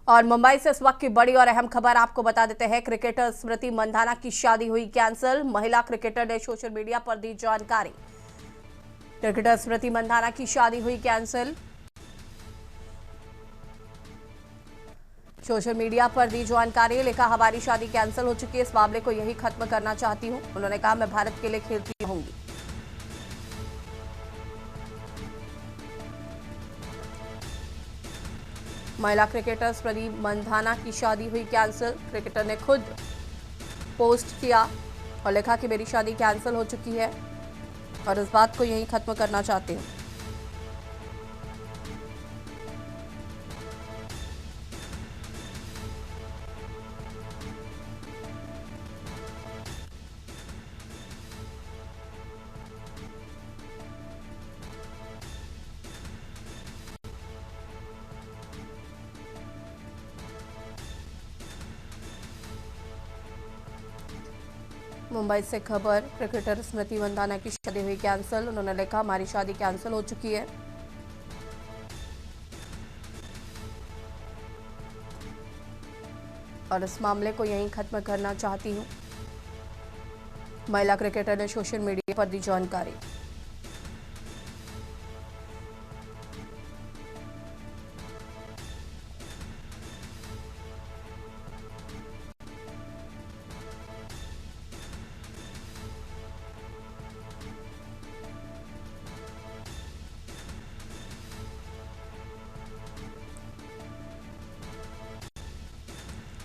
और मुंबई से इस वक्त की बड़ी और अहम खबर आपको बता देते हैं। क्रिकेटर स्मृति मंधाना की शादी हुई कैंसिल। महिला क्रिकेटर ने सोशल मीडिया पर दी जानकारी। क्रिकेटर स्मृति मंधाना की शादी हुई कैंसिल। सोशल मीडिया पर दी जानकारी, लिखा हमारी शादी कैंसिल हो चुकी है, इस मामले को यही खत्म करना चाहती हूं। उन्होंने कहा मैं भारत के लिए खेलती रहूंगी। महिला क्रिकेटर स्मृति मंधाना की शादी हुई कैंसिल। क्रिकेटर ने खुद पोस्ट किया और लिखा कि मेरी शादी कैंसिल हो चुकी है और इस बात को यहीं खत्म करना चाहती हूँ। मुंबई से खबर, क्रिकेटर स्मृति मंधाना की शादी हुई कैंसिल। उन्होंने लिखा हमारी शादी कैंसिल हो चुकी है। और इस मामले को यहीं खत्म करना चाहती हूं। महिला क्रिकेटर ने सोशल मीडिया पर दी जानकारी।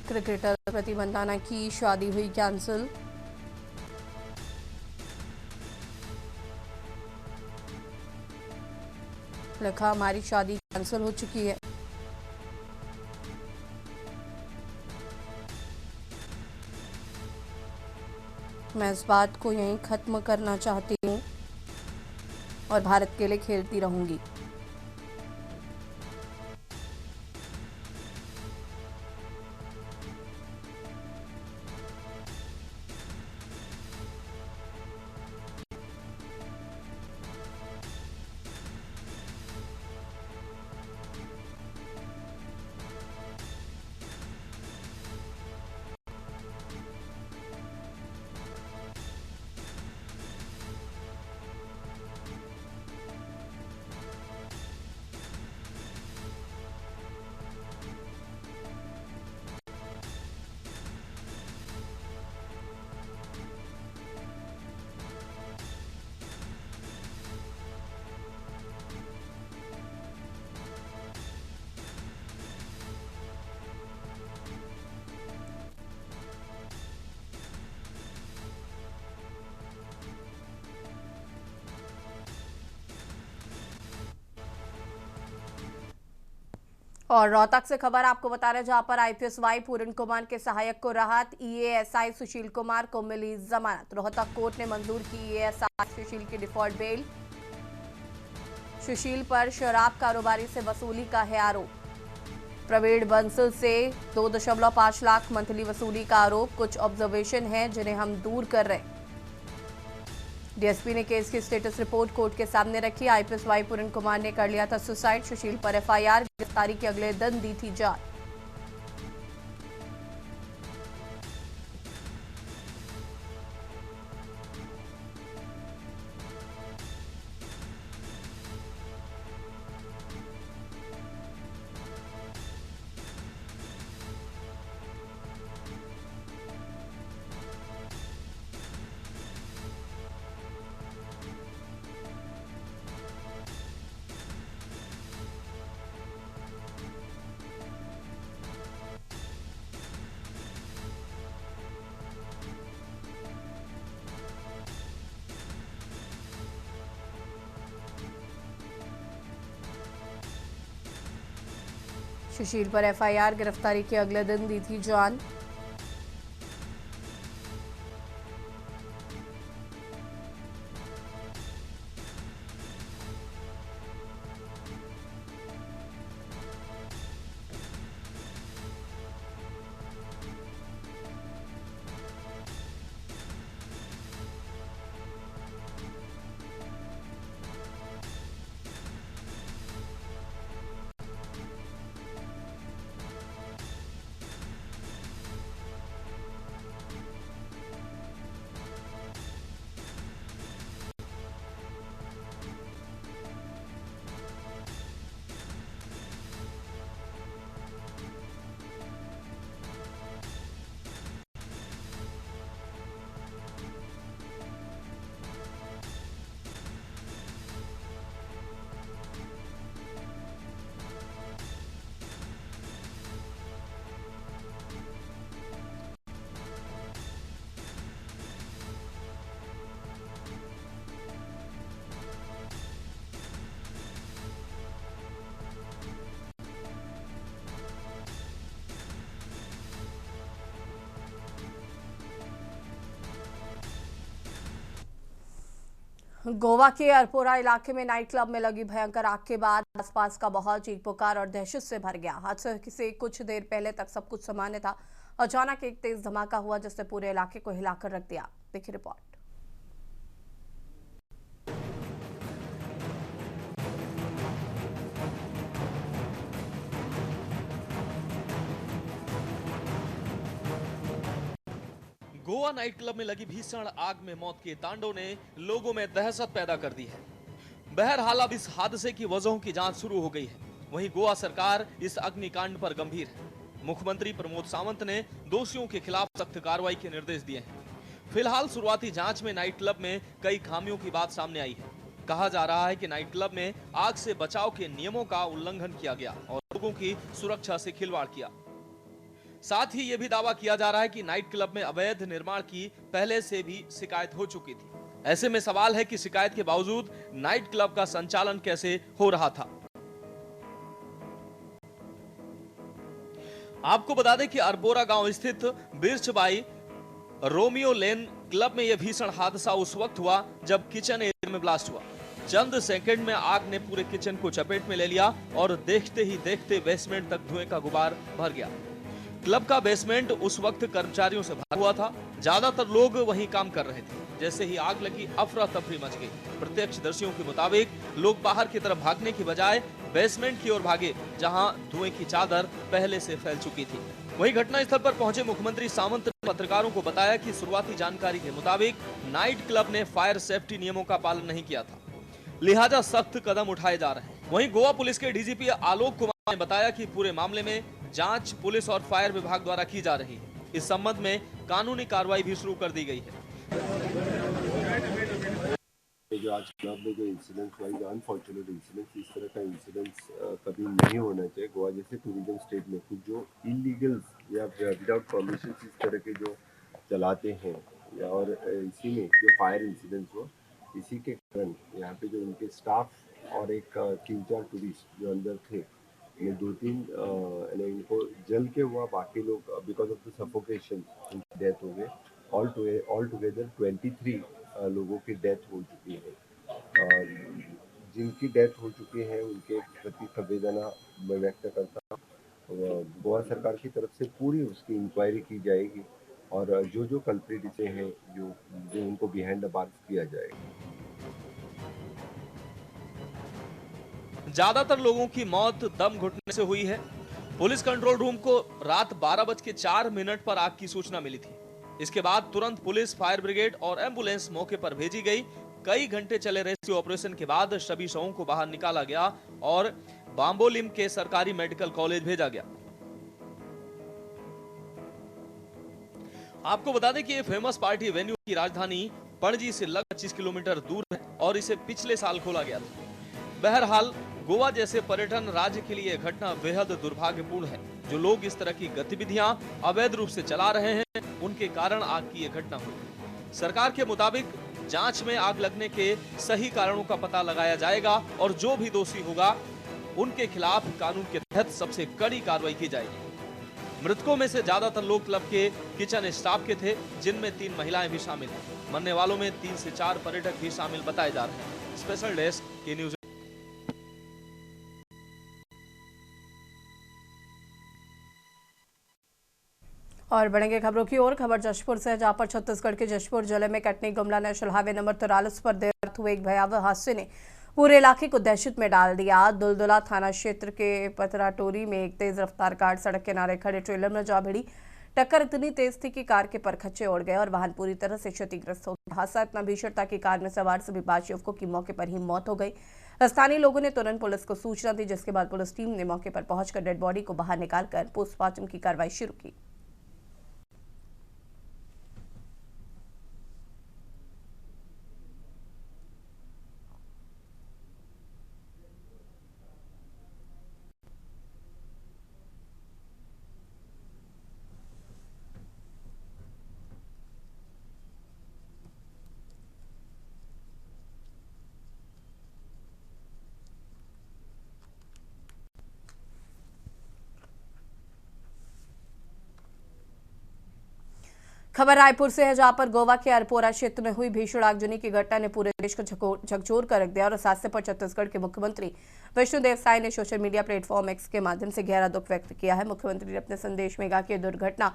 क्रिकेटर स्मृति मंधाना की शादी हुई कैंसिल। लिखा हमारी शादी कैंसिल हो चुकी है। मैं इस बात को यहीं खत्म करना चाहती हूँ और भारत के लिए खेलती रहूंगी। और रोहतक से खबर आपको बता रहे हैं, जहां पर आईपीएस वाई पूर्ण कुमार के सहायक को राहत। ईएएसआई सुशील कुमार को मिली जमानत। रोहतक कोर्ट ने मंजूर की ईएएसआई सुशील की डिफॉल्ट बेल। सुशील पर शराब कारोबारी से वसूली का है आरोप। प्रवीण बंसल से 2.5 लाख मंथली वसूली का आरोप। कुछ ऑब्जर्वेशन है जिन्हें हम दूर कर रहे हैं। डीएसपी ने केस की स्टेटस रिपोर्ट कोर्ट के सामने रखी। आईपीएस वाई पूर्ण कुमार ने कर लिया था सुसाइड। सुशील पर एफआईआर, गिरफ्तारी के अगले दिन दी थी जान। सुशील पर एफआईआर, गिरफ्तारी के अगले दिन दी थी जान। गोवा के अरपोरा इलाके में नाइट क्लब में लगी भयंकर आग के बाद आसपास का माहौल चीख पुकार और दहशत से भर गया। हादसे से कुछ देर पहले तक सब कुछ सामान्य था। अचानक एक तेज धमाका हुआ जिसने पूरे इलाके को हिलाकर रख दिया। देखिए रिपोर्ट। गोवा नाइट क्लब में लगी भीषण आग में मौत के तांडव ने लोगों में दहशत पैदा कर दी है। बहरहाल अब इस हादसे की वजहों की जांच शुरू हो गई है। वहीं गोवा सरकार इस अग्निकांड पर गंभीर है। मुख्यमंत्री प्रमोद सावंत ने दोषियों के खिलाफ सख्त कार्रवाई के निर्देश दिए हैं। फिलहाल शुरुआती जांच में नाइट क्लब में कई खामियों की बात सामने आई है। कहा जा रहा है कि नाइट क्लब में आग से बचाव के नियमों का उल्लंघन किया गया और लोगों की सुरक्षा से खिलवाड़ किया। साथ ही यह भी दावा किया जा रहा है कि नाइट क्लब में अवैध निर्माण की पहले से भी शिकायत हो चुकी थी। ऐसे में सवाल है कि शिकायत के बावजूद नाइट क्लब का संचालन कैसे हो रहा था। आपको बता दें कि अरपोरा गांव स्थित बिरचबाई रोमियो लेन क्लब में यह भीषण हादसा उस वक्त हुआ जब किचन एरिया में ब्लास्ट हुआ। चंद सेकंड में आग ने पूरे किचन को चपेट में ले लिया और देखते ही देखते बेसमेंट तक धुएं का गुबार भर गया। क्लब का बेसमेंट उस वक्त कर्मचारियों से भरा हुआ था। ज्यादातर लोग वहीं काम कर रहे थे। जैसे ही आग लगी अफरा तफरी मच गई। प्रत्यक्षदर्शियों के मुताबिक लोग बाहर की तरफ भागने की बजाय बेसमेंट की ओर भागे, जहां धुएं की चादर पहले से फैल चुकी थी। वहीं घटनास्थल पर पहुंचे मुख्यमंत्री सावंत ने पत्रकारों को बताया कि शुरुआती जानकारी के मुताबिक नाइट क्लब ने फायर सेफ्टी नियमों का पालन नहीं किया था, लिहाजा सख्त कदम उठाए जा रहे हैं। वहीं गोवा पुलिस के डीजीपी आलोक कुमार ने बताया कि पूरे मामले में जांच पुलिस और फायर विभाग द्वारा की जा रही है। इस संबंध में कानूनी कार्रवाई भी शुरू कर दी गई है। जो आज क्लब में जो इंसिडेंट्स हुआ, जो अनफॉर्चुनेट इंसिडेंट्स, इस तरह का इंसिडेंट्स कभी नहीं होना चाहिए। गोवा जैसे टूरिज्म स्टेट में कुछ जो इलीगल्स या विदाउट परमिशन इस तरह के जो चलाते हैं, या और इसी में जो फायर इंसिडेंट्स हुआ, इसी के कारण यहाँ पे जो उनके स्टाफ और एक 3-4 टूरिस्ट जो अंदर थे, ये 2-3 इनको जल के हुआ, बाकी लोग बिकॉज ऑफ द सफोकेशन उनकी डेथ हो गई। ऑल टुगेदर 23 लोगों की डेथ हो चुकी है। जिनकी डेथ हो चुकी है उनके प्रति संवेदना मैं व्यक्त करता हूँ। गोवा सरकार की तरफ से पूरी उसकी इंक्वायरी की जाएगी और जो कल्प्रिट हैं जो उनको बिहाइंड द बार्स किया जाएगा। ज्यादातर लोगों की मौत दम घुटने से हुई है। पुलिस कंट्रोल रूम को रात 12:04 पर आग की सूचना मिली थी। इसके बाद तुरंत पुलिस, फायर ब्रिगेड और एम्बुलेंस मौके पर भेजी गई। कई घंटे चले रेस्क्यू ऑपरेशन के बाद सभी शवों को बाहर निकाला गया और बाम्बोलिम के सरकारी मेडिकल कॉलेज भेजा गया। आपको बता दें कि ये फेमस पार्टी वेन्यू की राजधानी पणजी से लगभग 25 किलोमीटर दूर है और इसे पिछले साल खोला गया था। बहरहाल गोवा जैसे पर्यटन राज्य के लिए घटना बेहद दुर्भाग्यपूर्ण है। जो लोग इस तरह की गतिविधियां अवैध रूप से चला रहे हैं, उनके कारण आग की यह घटना हुई। सरकार के मुताबिक जांच में आग लगने के सही कारणों का पता लगाया जाएगा और जो भी दोषी होगा उनके खिलाफ कानून के तहत सबसे कड़ी कार्रवाई की जाएगी। मृतकों में से ज्यादातर लोग क्लब के किचन स्टाफ के थे, जिनमें 3 महिलाएं भी शामिल हैं। मरने वालों में 3 से 4 पर्यटक भी शामिल बताए जा रहे हैं। स्पेशल डेस्क के न्यूज। और बढ़ेंगे खबरों की ओर। खबर जशपुर से, जहां पर छत्तीसगढ़ के जशपुर जिले में Katni Gumla national highway number 43 पर देर रात हुए एक भयावह हादसे ने पूरे इलाके को दहशत में डाल दिया। दुलदुला थाना क्षेत्र के पतराटोरी में एक तेज रफ्तार कार सड़क किनारे खड़े ट्रेलर में जा भिड़ी। टक्कर इतनी तेज थी कि कार के परखच्चे उड़ गए और वाहन पूरी तरह से क्षतिग्रस्त हो गया। हादसा इतना भीषण था कि कार में सवार सभी 5 युवकों की मौके पर ही मौत हो गई। स्थानीय लोगों ने तुरंत पुलिस को सूचना दी, जिसके बाद पुलिस टीम ने मौके पर पहुंचकर डेड बॉडी को बाहर निकालकर पोस्टमार्टम की कार्रवाई शुरू की। खबर रायपुर से है, जहां पर गोवा के अरपोरा क्षेत्र में हुई भीषण आगजनी की घटना ने पूरे देश को झकझोर कर रख दिया और इस हादसे पर छत्तीसगढ़ के मुख्यमंत्री विष्णुदेव साय ने सोशल मीडिया प्लेटफॉर्म एक्स के माध्यम से गहरा दुख व्यक्त किया है। मुख्यमंत्री ने अपने संदेश में कहा कि दुर्घटना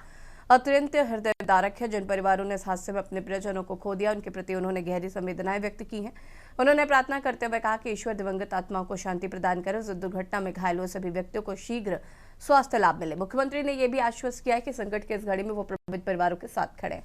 अत्यंत हृदयदारक है। जिन परिवारों ने इस हादसे में अपने प्रियजनों को खो दिया, उनके प्रति उन्होंने गहरी संवेदनाएं व्यक्त की हैं। उन्होंने प्रार्थना करते हुए कहा कि ईश्वर दिवंगत आत्माओं को शांति प्रदान करे। इस दुर्घटना में घायल हुए सभी व्यक्तियों को शीघ्र स्वास्थ्य लाभ मिले। मुख्यमंत्री ने यह भी आश्वस्त किया है कि संकट की इस घड़ी में वो प्रभावित परिवारों के साथ खड़े हैं।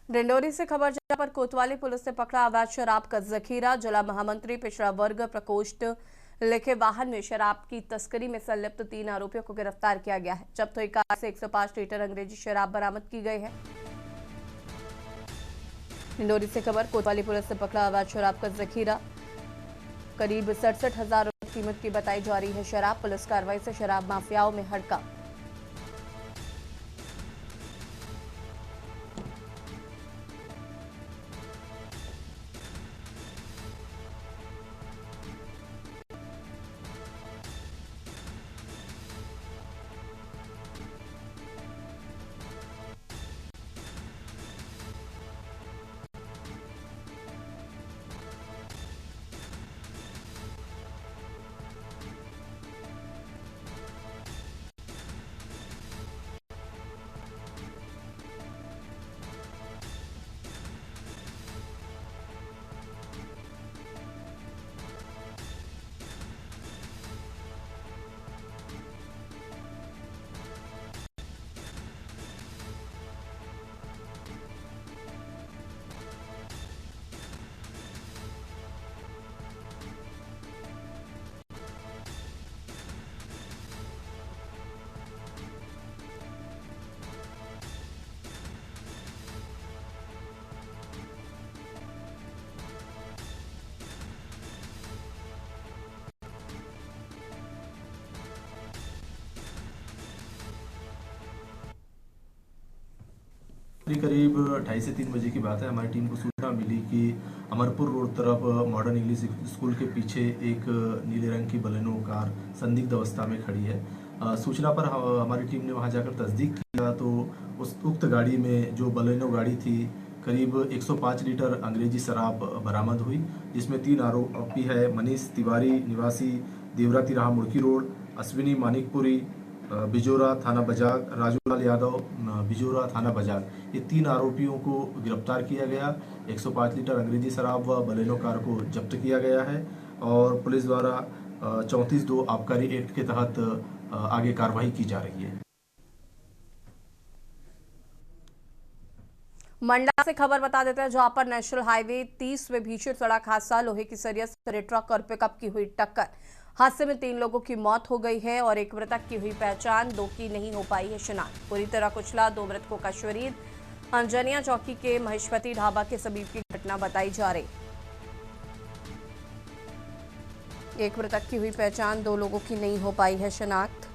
डिंडोरी से खबर, जहां पर कोतवाली पुलिस ने पकड़ा अवैध शराब का जखीरा। जिला महामंत्री पिछड़ा वर्ग प्रकोष्ठ लिखे वाहन में शराब की तस्करी में संलिप्त 3 आरोपियों को गिरफ्तार किया गया है। जब्त हुई कार से 105 लीटर अंग्रेजी शराब बरामद की गई है। डिंडोरी से खबर, कोतवाली पुलिस ने पकड़ा अवैध शराब का जखीरा। करीब 67,000 रुपये कीमत की बताई जा रही है शराब। पुलिस कार्रवाई से शराब माफियाओं में हड़कंप। करीब 2:30 से 3 बजे की बात है। हमारी टीम को सूचना मिली कि अमरपुर रोड तरफ मॉडर्न इंग्लिश स्कूल के पीछे एक नीले रंग की बलेनो कार संदिग्ध अवस्था में खड़ी है। सूचना पर हमारी टीम ने वहां जाकर तस्दीक किया तो उस उक्त गाड़ी में, जो बलेनो गाड़ी थी, करीब 105 लीटर अंग्रेजी शराब बरामद हुई, जिसमें 3 आरोपी है मनीष तिवारी निवासी देवरा तिराहा मुड़की रोड, अश्विनी मानिकपुरी बिजोरा थाना बजाग, राजूलाल यादव बिजोरा थाना बजाग, ये 3 आरोपियों को गिरफ्तार किया गया। 105 लीटर अंग्रेजी शराब व बलेनो कार को जब्त किया गया है और पुलिस द्वारा 34(2) आबकारी एक्ट के तहत आगे कार्रवाई की जा रही है। मंडला से खबर बता देते हैं, जहां पर नेशनल हाईवे 30 में भीषण सड़क हादसा, लोहे की सरिया से ट्रक और पिकअप की हुई टक्कर। हादसे में 3 लोगों की मौत हो गई है और एक मृतक की हुई पहचान, 2 की नहीं हो पाई है शिनाख्त। पूरी तरह कुचला 2 मृतकों का शरीर अंजनिया चौकी के महेशपति ढाबा के समीप की घटना बताई जा रही। एक मृतक की हुई पहचान, 2 लोगों की नहीं हो पाई है शिनाख्त।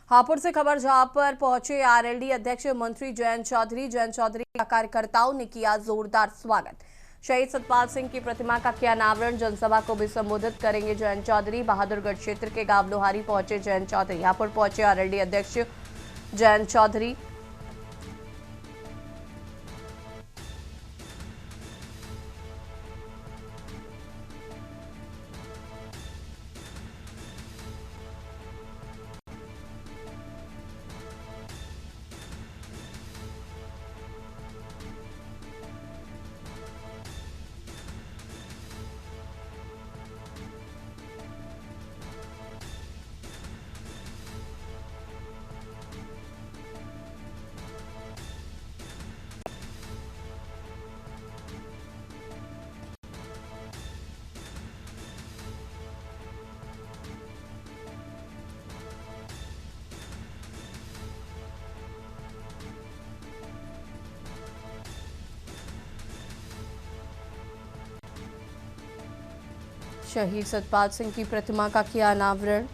हापुड़ से खबर जहां पर पहुंचे आरएलडी अध्यक्ष मंत्री जयंत चौधरी का कार्यकर्ताओं ने किया जोरदार स्वागत। शहीद सतपाल सिंह की प्रतिमा का किया अनावरण। जनसभा को भी संबोधित करेंगे जयंत चौधरी। बहादुरगढ़ क्षेत्र के गांव लोहारी पहुंचे जयंत चौधरी। हापुड़ पहुंचे आरएलडी अध्यक्ष जयंत चौधरी। शहीद सतपाल सिंह की प्रतिमा का किया अनावरण।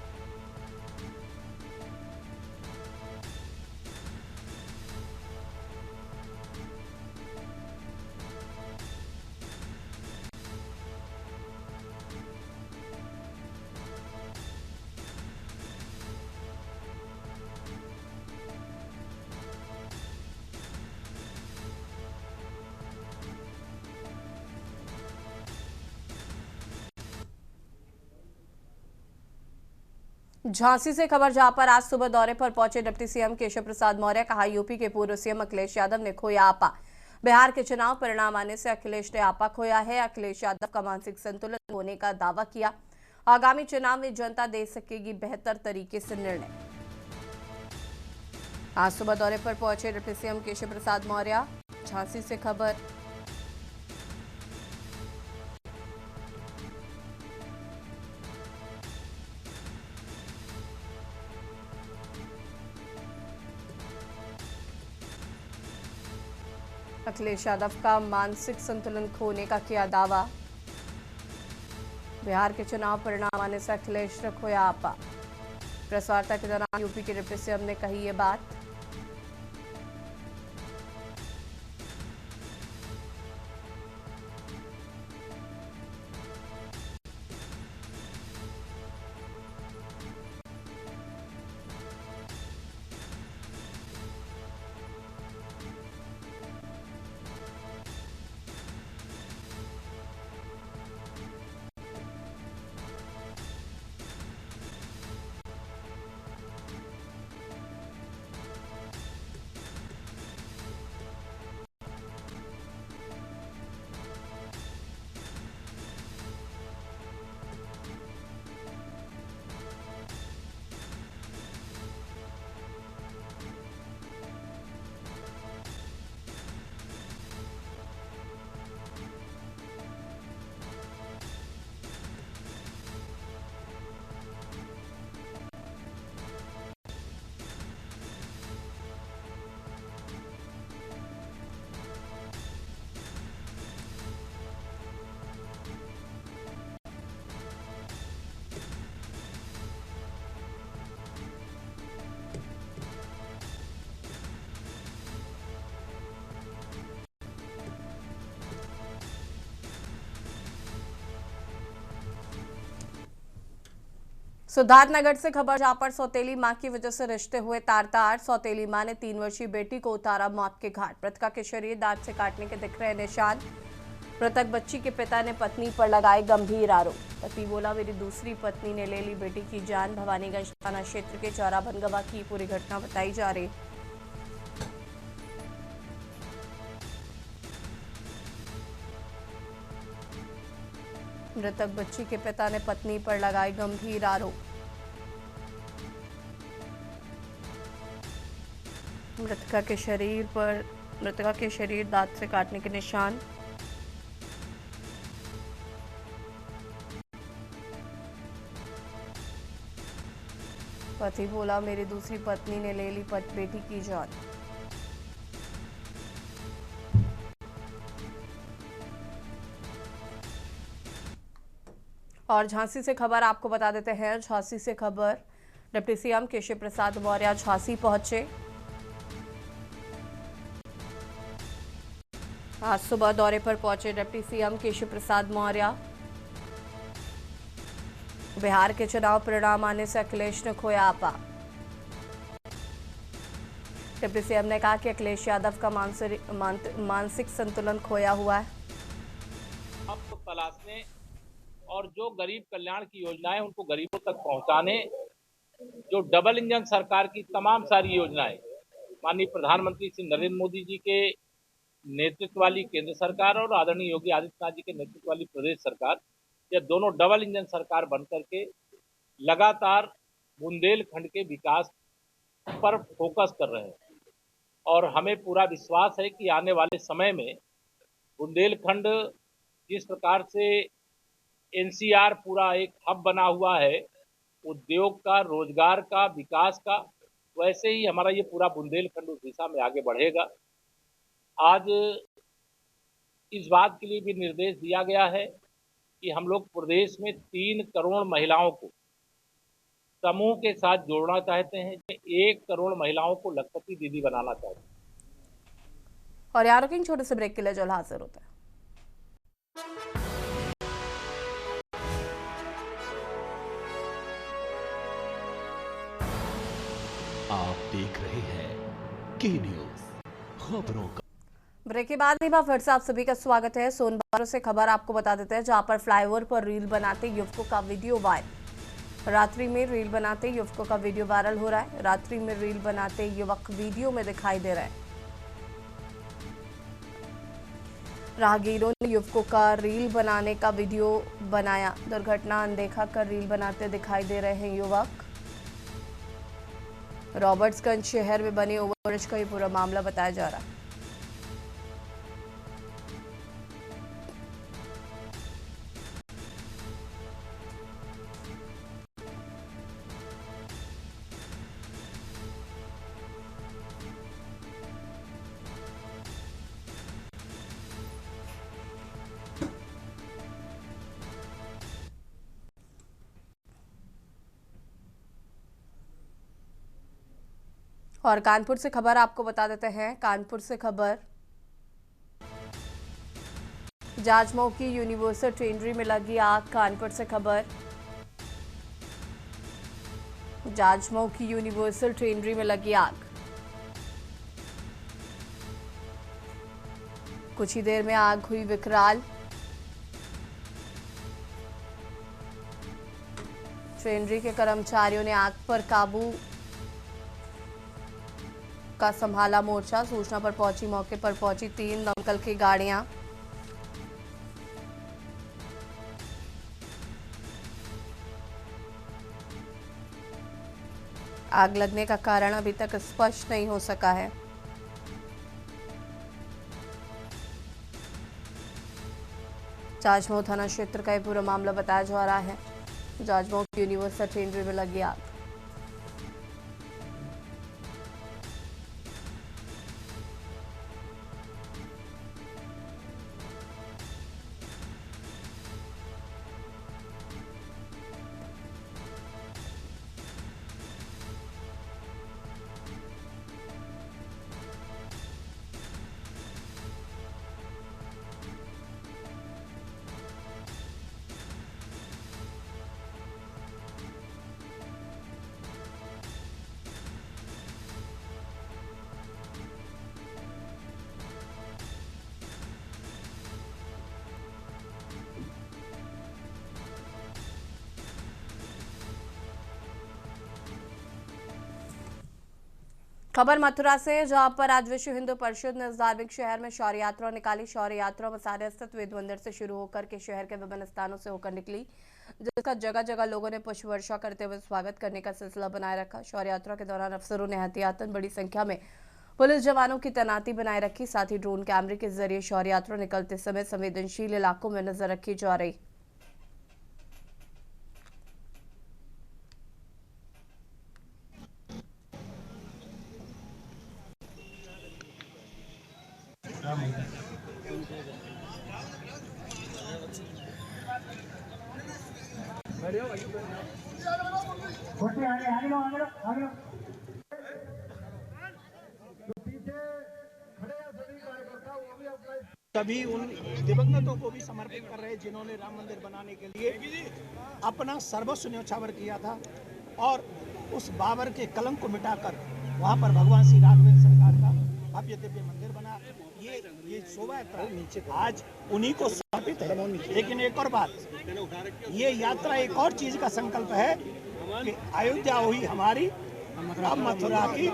झांसी से खबर जहां पर आज सुबह दौरे पर पहुंचे डिप्टी सीएम केशव प्रसाद मौर्य। कहा यूपी के पूर्व सीएम अखिलेश यादव ने खोया आपा। बिहार के चुनाव परिणाम आने से अखिलेश ने आपा खोया है। अखिलेश यादव का मानसिक संतुलन होने का दावा किया। आगामी चुनाव में जनता दे सकेगी बेहतर तरीके से निर्णय। आज सुबह दौरे पर पहुंचे डिप्टी सीएम केशव प्रसाद मौर्य। झांसी से खबर। अखिलेश यादव का मानसिक संतुलन खोने का किया दावा। बिहार के चुनाव परिणाम आने से अखिलेश ने खोया आपा। प्रेस वार्ता के दौरान यूपी के डिप्टी सीएम ने कही ये बात। सिद्धार्थनगर से खबर जहां पर सौतेली मां की वजह से रिश्ते हुए तार-तार। सौतेली मां ने 3 वर्षीय बेटी को उतारा मौत के घाट। मृतका के शरीर दांत से काटने के दिख रहे निशान। मृतक बच्ची के पिता ने पत्नी पर लगाए गंभीर आरोप। पति बोला मेरी दूसरी पत्नी ने ले ली बेटी की जान। भवानीगंज थाना क्षेत्र के चौरा बनगवा की पूरी घटना बताई जा रही। मृतक बच्ची के पिता ने पत्नी पर लगाए गंभीर आरोप। मृतका के शरीर दांत से काटने के निशान। पति बोला मेरी दूसरी पत्नी ने ले ली बेटी की जान। और झांसी से खबर आपको बता देते हैं। झांसी से खबर डिप्टी सीएम केशव प्रसाद मौर्य झांसी पहुंचे। आज सुबह दौरे पर पहुंचे डिप्टी सीएम केशव प्रसाद मौर्य। बिहार के चुनाव परिणाम आने से अखिलेश ने खोया आपा। डिप्टी सीएम ने कहा कि अखिलेश यादव का मानसिक संतुलन खोया हुआ है। आपको तलाशने और जो गरीब कल्याण की योजनाएं उनको गरीबों तक पहुंचाने, जो डबल इंजन सरकार की तमाम सारी योजनाएं माननीय प्रधानमंत्री श्री नरेंद्र मोदी जी के नेतृत्व वाली केंद्र सरकार और आदरणीय योगी आदित्यनाथ जी के नेतृत्व वाली प्रदेश सरकार, ये दोनों डबल इंजन सरकार बनकर के लगातार बुंदेलखंड के विकास पर फोकस कर रहे हैं और हमें पूरा विश्वास है कि आने वाले समय में बुंदेलखंड जिस प्रकार से एनसीआर पूरा एक हब बना हुआ है उद्योग का, रोजगार का, विकास का, वैसे ही हमारा ये पूरा बुंदेलखंड उस दिशा में आगे बढ़ेगा। आज इस बात के लिए भी निर्देश दिया गया है कि हम लोग प्रदेश में 3 करोड़ महिलाओं को समूह के साथ जोड़ना चाहते हैं, 1 करोड़ महिलाओं को लखपति दीदी बनाना चाहते हैं। और यार रुकेंगे छोटे से ब्रेक के लिए, जल्द हाजिर होता है। आप देख रहे हैं के न्यूज खबरों का। ब्रेक के बाद एक बार फिर से आप सभी का स्वागत है। सोनभद्र से खबर आपको बता देते हैं, जहां पर फ्लाईओवर पर रील बनाते युवकों का वीडियो वायरल। रात्रि में रील बनाते युवकों का वीडियो वायरल हो रहा है। रात्रि में रील बनाते युवक वीडियो में दिखाई दे रहे हैं। राहगीरों ने युवकों का रील बनाने का वीडियो बनाया। दुर्घटना अनदेखा कर रील बनाते दिखाई दे रहे हैं युवक। रॉबर्ट्सगंज शहर में बने ओवरब्रिज का ये पूरा मामला बताया जा रहा है। और कानपुर से खबर आपको बता देते हैं। कानपुर से खबर, जाजमऊ की यूनिवर्सल ट्रेनरी में लगी आग। कानपुर से खबर, जाजमऊ की यूनिवर्सल ट्रेनरी में लगी आग। कुछ ही देर में आग हुई विकराल। ट्रेनरी के कर्मचारियों ने आग पर काबू का संभाला मोर्चा। सूचना पर पहुंची, मौके पर पहुंची 3 दमकल की गाड़ियां। आग लगने का कारण अभी तक स्पष्ट नहीं हो सका है। जाजमऊ थाना क्षेत्र का यह पूरा मामला बताया जा रहा है। जाजमऊ की यूनिवर्सल ट्रेनरी में लगी आग। खबर मथुरा से, जहां पर आज विश्व हिंदू परिषद ने इस धार्मिक शहर में शौर्य यात्रा निकाली। शौर्य यात्रा मसाले स्थित वेद मंदिर से शुरू होकर के शहर के विभिन्न स्थानों से होकर निकली, जिसका जगह जगह लोगों ने पुष्प वर्षा करते हुए स्वागत करने का सिलसिला बनाए रखा। शौर्य यात्रा के दौरान अफसरों ने एहतियातन बड़ी संख्या में पुलिस जवानों की तैनाती बनाए रखी। साथ ही ड्रोन कैमरे के जरिए शौर्य यात्रा निकलते समय संवेदनशील इलाकों में नजर रखी जा रही। बढ़िया सभी उन दिवंगतों को भी समर्पित कर रहे हैं जिन्होंने राम मंदिर बनाने के लिए अपना सर्वस्व न्यौछावर किया था और उस बाबर के कलंक को मिटाकर वहां पर भगवान श्री राघवेंद्र सरकार का भव्य दिव्य मंदिर बना। ये शोभा यात्रा आज उन्हीं को समर्पित है। लेकिन एक और बात, ये यात्रा एक और चीज का संकल्प है कि अयोध्या हुई हमारी, अब मथुरा की।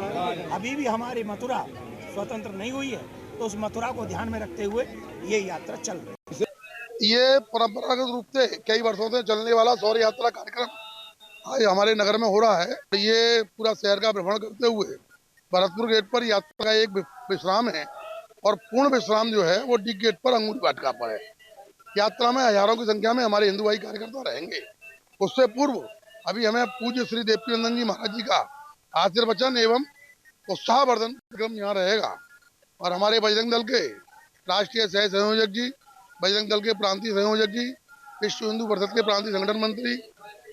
अभी भी हमारी मथुरा स्वतंत्र नहीं हुई है, तो उस मथुरा को ध्यान में रखते हुए ये यात्रा चल रही है। ये परंपरागत रूप से कई वर्षों से चलने वाला शौर्य यात्रा कार्यक्रम आज हमारे नगर में हो रहा है। ये पूरा शहर का भ्रमण करते हुए भरतपुर गेट पर यात्रा का एक विश्राम है और पूर्ण विश्राम जो है वो डी गेट पर अंगूरी वाटिका पर है। यात्रा में हजारों की संख्या में हमारे हिंदू भाई कार्यकर्ता रहेंगे। उससे पूर्व अभी हमें पूज्य श्री देवकीनंदन जी महाराज जी का आशीर्वचन एवं उत्साहवर्धन कार्यक्रम यहाँ रहेगा और हमारे बजरंग दल के राष्ट्रीय सह संयोजक जी, बजरंग दल के प्रांतीय संयोजक जी, विश्व हिंदू परिषद के प्रांतीय संगठन मंत्री,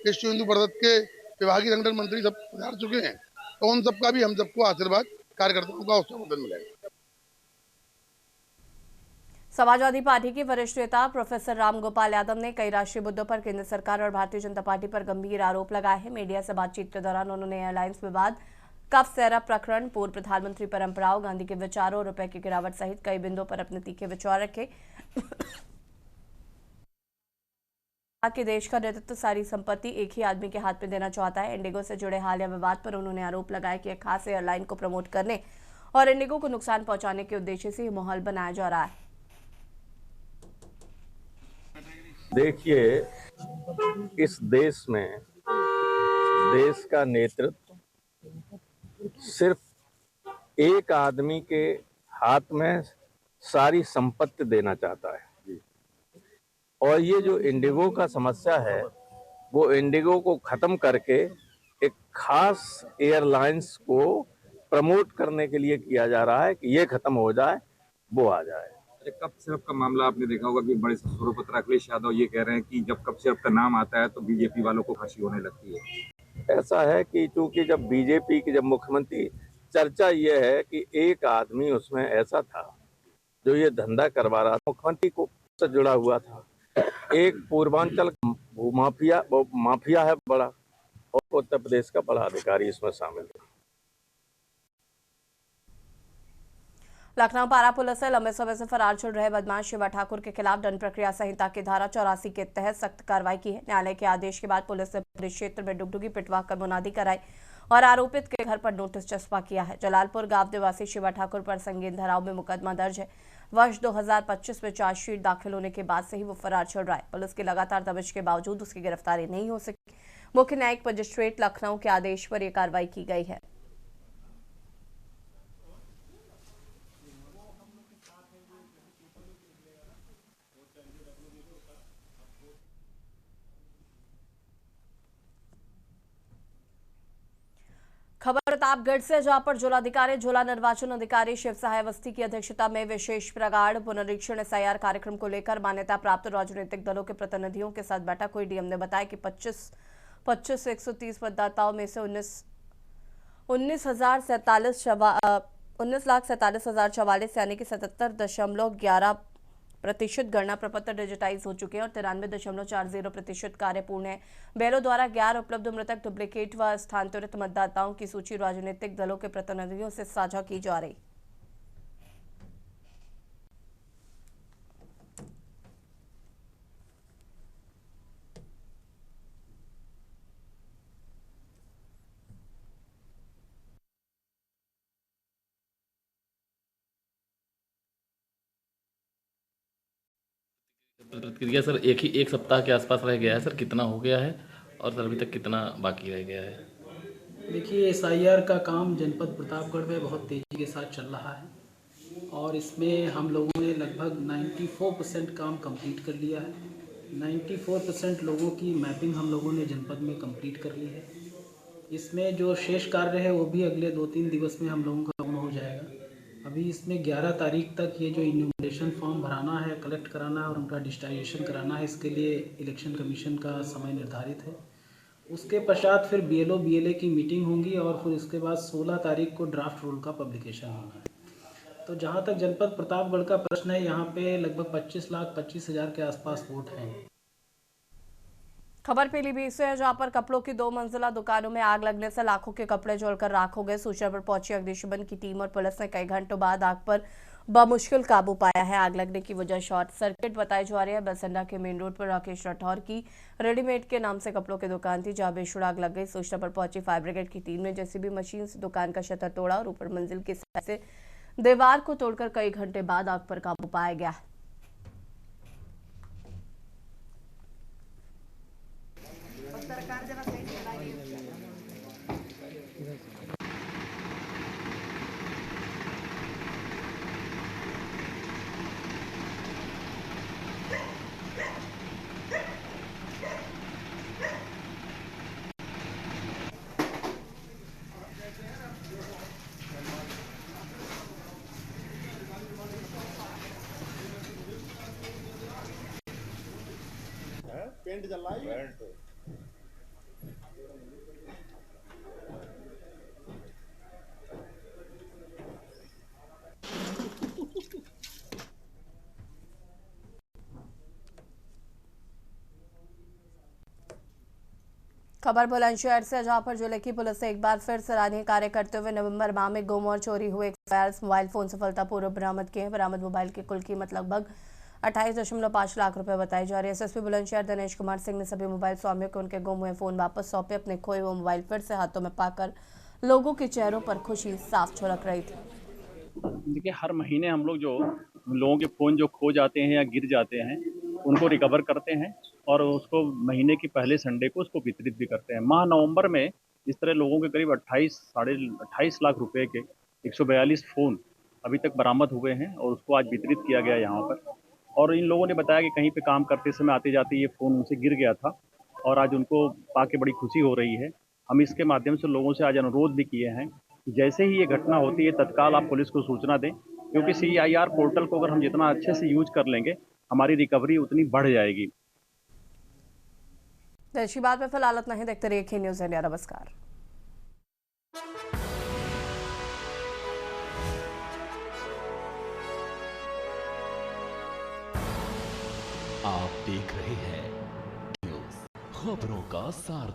विश्व हिंदू परिषद के विभागीय संगठन मंत्री सब पधार चुके हैं। तो उन सबका भी हम सबको आशीर्वाद, कार्यकर्ताओं का उत्साहवर्धन मिलेगा। समाजवादी पार्टी के वरिष्ठ नेता प्रोफेसर रामगोपाल यादव ने कई राष्ट्रीय मुद्दों पर केंद्र सरकार और भारतीय जनता पार्टी पर गंभीर आरोप लगाए हैं। मीडिया से बातचीत के दौरान उन्होंने एयरलाइंस विवाद, कफ सेरा प्रकरण, पूर्व प्रधानमंत्री परंपराओं, गांधी के विचारों, रुपए की गिरावट सहित कई बिंदुओं पर अपने तीखे विचार रखे। कि देश का नेतृत्व, सारी संपत्ति एक ही आदमी के हाथ में देना चाहता है। इंडिगो से जुड़े हालिया विवाद पर उन्होंने आरोप लगाया कि एक खास एयरलाइन को प्रमोट करने और इंडिगो को नुकसान पहुंचाने के उद्देश्य से ये माहौल बनाया जा रहा है। देखिए, इस देश में देश का नेतृत्व सिर्फ एक आदमी के हाथ में सारी संपत्ति देना चाहता है और ये जो इंडिगो का समस्या है वो इंडिगो को खत्म करके एक खास एयरलाइंस को प्रमोट करने के लिए किया जा रहा है कि ये खत्म हो जाए, वो आ जाए। कप सिरप का मामला आपने देखा होगा कि बड़े स्वरूपत्र अखिलेश यादव ये कह रहे हैं कि जब कप सिरप का नाम आता है तो बीजेपी वालों को हंसी होने लगती है। ऐसा है कि चूंकि जब बीजेपी की मुख्यमंत्री, चर्चा ये है कि एक आदमी उसमें ऐसा था जो ये धंधा करवा रहा था, मुख्यमंत्री को से जुड़ा हुआ था। एक पूर्वांचल माफिया है बड़ा और उत्तर प्रदेश का बड़ा अधिकारी इसमें शामिल है। लखनऊ पारा पुलिस से लंबे समय से फरार चल रहे बदमाश शिवा ठाकुर के खिलाफ दंड प्रक्रिया संहिता की धारा 84 के तहत सख्त कार्रवाई की है। न्यायालय के आदेश के बाद पुलिस ने पूरे क्षेत्र में डुगडुगी पिटवा कर मुनादी कराई और आरोपित के घर पर नोटिस चस्पा किया है। जलालपुर गांव निवासी शिवा ठाकुर पर संगीन धाराओं में मुकदमा दर्ज है। वर्ष 2025 में चार्जशीट दाखिल होने के बाद से ही वो फरार चल रहा है। पुलिस की लगातार दबिश के बावजूद उसकी गिरफ्तारी नहीं हो सकी। मुख्य न्यायिक मजिस्ट्रेट लखनऊ के आदेश पर यह कार्रवाई की गई है। खबर प्रतापगढ़ से, जहां पर जिला निर्वाचन अधिकारी शिव सहाय अवस्थी की अध्यक्षता में विशेष प्रगाढ़ पुनरीक्षण SIR कार्यक्रम को लेकर मान्यता प्राप्त राजनीतिक दलों के प्रतिनिधियों के साथ बैठक हुई। डीएम ने बताया कि 25 से 130 मतदाताओं में से 19,47,044 यानी कि 77.11% गणना प्रपत्र डिजिटाइज हो चुके हैं और 93.40% कार्य पूर्ण है। बैलो द्वारा 11 उपलब्ध मृतक, डुप्लीकेट व स्थानांतरित मतदाताओं की सूची राजनीतिक दलों के प्रतिनिधियों से साझा की जा रही। प्रतिक्रिया सर एक सप्ताह के आसपास रह गया है सर, कितना हो गया है और सर अभी तक कितना बाकी रह गया है? देखिए, SIR का काम जनपद प्रतापगढ़ में बहुत तेज़ी के साथ चल रहा है और इसमें हम लोगों ने लगभग 94% काम कंप्लीट कर लिया है। 94% लोगों की मैपिंग हम लोगों ने जनपद में कंप्लीट कर ली है। इसमें जो शेष कार्य है वो भी अगले 2-3 दिवस में हम लोगों का पूर्ण हो जाएगा। अभी इसमें 11 तारीख तक ये जो इन्यूमरेशन फॉर्म भराना है, कलेक्ट कराना है और उनका डिजिटाइजेशन कराना है, इसके लिए इलेक्शन कमीशन का समय निर्धारित है। उसके पश्चात फिर BLO BLA की मीटिंग होंगी और फिर उसके बाद 16 तारीख को ड्राफ्ट रूल का पब्लिकेशन होना है। तो जहाँ तक जनपद प्रतापगढ़ का प्रश्न है, यहाँ पे लगभग 25,25,000 के आसपास वोट हैं। खबर पीलीभीत से है, जहां पर कपड़ों की 2 मंजिला दुकानों में आग लगने से लाखों के कपड़े जलकर राख हो गए। सूचना पर पहुंची अग्निशमन की टीम और पुलिस ने कई घंटों बाद आग पर बमुश्किल काबू पाया है। आग लगने की वजह शॉर्ट सर्किट बताई जा रही है। बसंडा के मेन रोड पर राकेश राठौर की रेडीमेड के नाम से कपड़ों की दुकान थी, जहां बेशुमार आग लग गई। सूचना पर पहुंची फायर ब्रिगेड की टीम ने JCB मशीन से दुकान का शटर तोड़ा और ऊपर मंजिल की साइड से दीवार को तोड़कर कई घंटे बाद आग पर काबू पाया गया। पेंट जल रहा है। खबर बुलंदशहर से, जहां पर जिले की पुलिस ने एक बार फिर सराहनीय कार्य करते हुए नवंबर माह में गुम और चोरी हुए 142 मोबाइल फोन सफलतापूर्वक बरामद किए हैं। बरामद मोबाइल की कुल कीमत लगभग 28.5 लाख रुपए बताई जा रही है। SSP बुलंदशहर दिनेश कुमार सिंह ने सभी मोबाइल स्वामियों को उनके गुम हुए फोन वापस सौंपे। अपने खोए हुए मोबाइल फिर से हाथों में पाकर लोगों के चेहरों पर खुशी साफ झलक रही थी। देखिए, हर महीने हम लोग जो लोगों के फ़ोन जो खो जाते हैं या गिर जाते हैं उनको रिकवर करते हैं और उसको महीने के पहले संडे को उसको वितरित भी करते हैं। माह नवंबर में इस तरह लोगों के करीब 28 लाख रुपए के 142 फ़ोन अभी तक बरामद हुए हैं और उसको आज वितरित किया गया यहाँ पर। और इन लोगों ने बताया कि कहीं पे काम करते समय आते जाते ये फ़ोन उनसे गिर गया था और आज उनको पाके बड़ी खुशी हो रही है। हम इसके माध्यम से लोगों से आज अनुरोध भी किए हैं कि जैसे ही ये घटना होती है तत्काल आप पुलिस को सूचना दें, क्योंकि CIR पोर्टल को अगर हम जितना अच्छे से यूज कर लेंगे हमारी रिकवरी उतनी बढ़ जाएगी। ऐसी बात में फिलहाल इतना ही। देखते रहिए के न्यूज़ इंडिया। नमस्कार। आप देख रहे हैं न्यूज़, खबरों का सार।